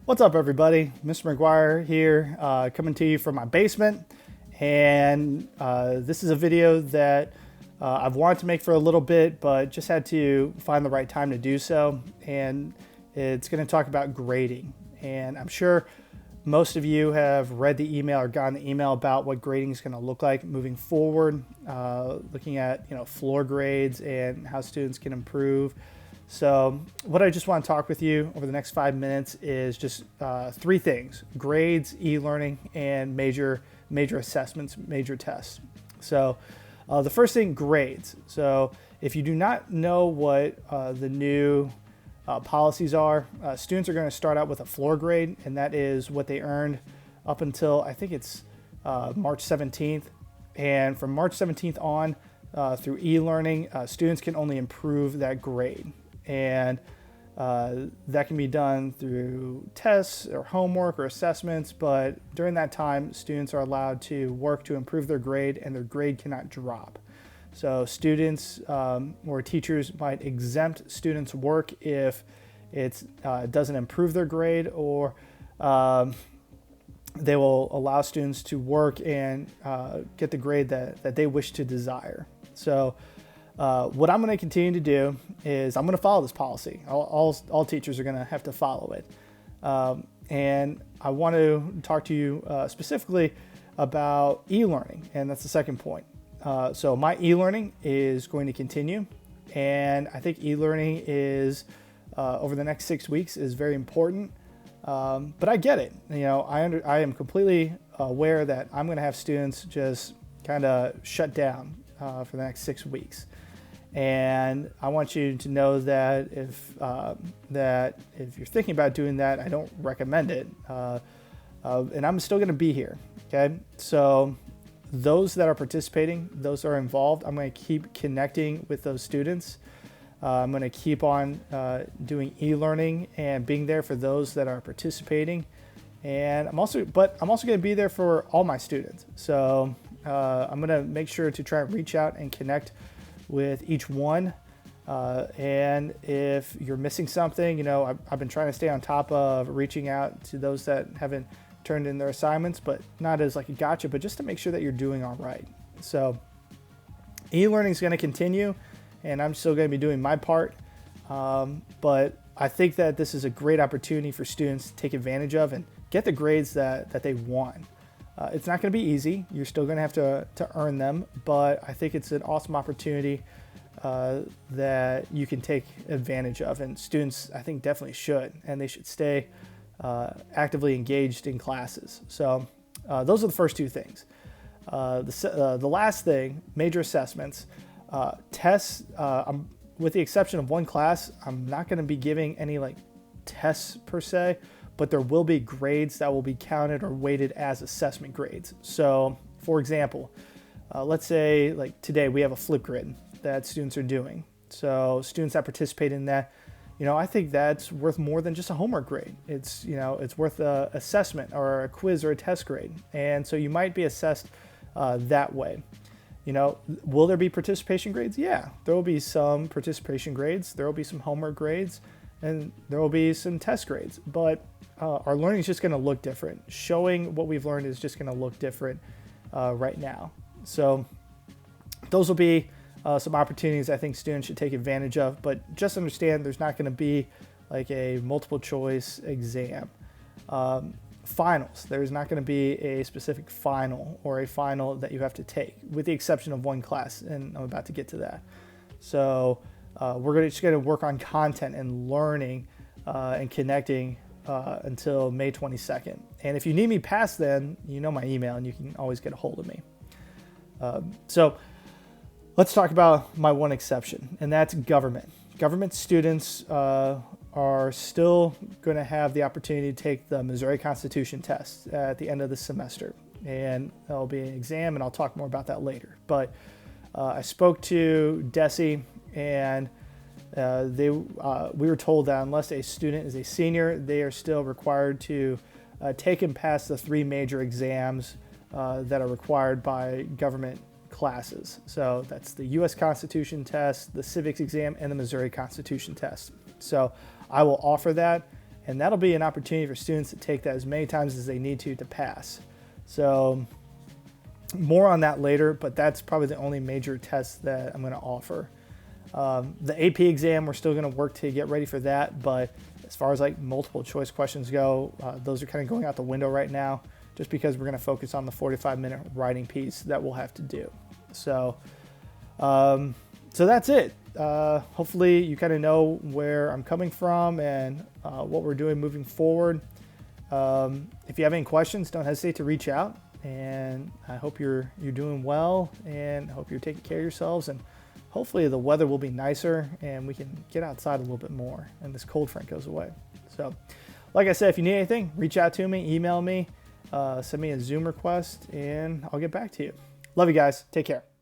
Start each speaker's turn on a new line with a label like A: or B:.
A: What's up, everybody? Mr. McGuire here, coming to you from my basement. And this is a video that I've wanted to make for a little bit, but just had to find the right time to do so. And it's going to talk about grading. And I'm sure most of you have read the email or gotten the email about what grading is going to look like moving forward, looking at floor grades and how students can improve. So what I just want to talk with you over the next 5 minutes is just three things: grades, e-learning, and major assessments, major tests. So the first thing, grades. So if you do not know what the new policies are, students are going to start out with a floor grade, and that is what they earned up until, I think it's March 17th. And from March 17th on, through e-learning, students can only improve that grade. And that can be done through tests or homework or assessments, but during that time, students are allowed to work to improve their grade, and their grade cannot drop. So students or teachers might exempt students' work if it doesn't improve their grade, or they will allow students to work and get the grade that they wish to desire. So what I'm going to continue to do is I'm going to follow this policy. All teachers are going to have to follow it. And I want to talk to you specifically about e-learning, and that's the second point. So my e-learning is going to continue, and I think e-learning is over the next 6 weeks is very important. But I get it. I am completely aware that I'm going to have students just kind of shut down for the next 6 weeks. And I want you to know that if you're thinking about doing that, I don't recommend it. And I'm still going to be here. Okay. So those that are participating, those that are involved, I'm going to keep connecting with those students. I'm going to keep on doing e-learning and being there for those that are participating. And I'm also going to be there for all my students. So I'm going to make sure to try and reach out and connect with each one. And if you're missing something, I've been trying to stay on top of reaching out to those that haven't turned in their assignments, but not as like a gotcha, but just to make sure that you're doing all right. So e-learning is going to continue, and I'm still going to be doing my part. But I think that this is a great opportunity for students to take advantage of and get the grades that they want. It's not going to be easy. You're still going to have to earn them, but I think it's an awesome opportunity that you can take advantage of, and students, I think, definitely should, and they should stay actively engaged in classes. So those are the first two things. The last thing, major assessments, tests. With the exception of one class, I'm not going to be giving any tests per se, but there will be grades that will be counted or weighted as assessment grades. So for example, let's say today we have a flip grid that students are doing. So students that participate in that, I think that's worth more than just a homework grade. It's worth a assessment or a quiz or a test grade. And so you might be assessed that way. Will there be participation grades? Yeah, there will be some participation grades. There will be some homework grades, and there will be some test grades. But our learning is just going to look different. Showing what we've learned is just going to look different right now. So those will be some opportunities I think students should take advantage of. But just understand there's not going to be a multiple choice exam. Finals. There's not going to be a specific final or a final that you have to take, with the exception of one class, and I'm about to get to that. So we're just going to work on content and learning and connecting until May 22nd. And if you need me past then, my email, and you can always get a hold of me. So let's talk about my one exception, and that's government. Government students are still going to have the opportunity to take the Missouri Constitution test at the end of the semester. And there'll be an exam, and I'll talk more about that later. But I spoke to DESE, and we were told that unless a student is a senior, they are still required to take and pass the three major exams that are required by government classes. So that's the U.S. Constitution test, the civics exam, and the Missouri Constitution test. So I will offer that, And that'll be an opportunity for students to take that as many times as they need to pass. So more on that later, but that's probably the only major test that I'm going to offer. The AP exam, we're still going to work to get ready for that, but as far as like multiple choice questions go, those are kind of going out the window right now, just because we're going to focus on the 45-minute writing piece that we'll have to do. So that's it. Hopefully you kind of know where I'm coming from and what we're doing moving forward. If you have any questions, don't hesitate to reach out. And I hope you're doing well, and I hope you're taking care of yourselves, and hopefully the weather will be nicer and we can get outside a little bit more and this cold front goes away. So like I said, if you need anything, reach out to me, email me, send me a Zoom request, and I'll get back to you. Love you guys. Take care.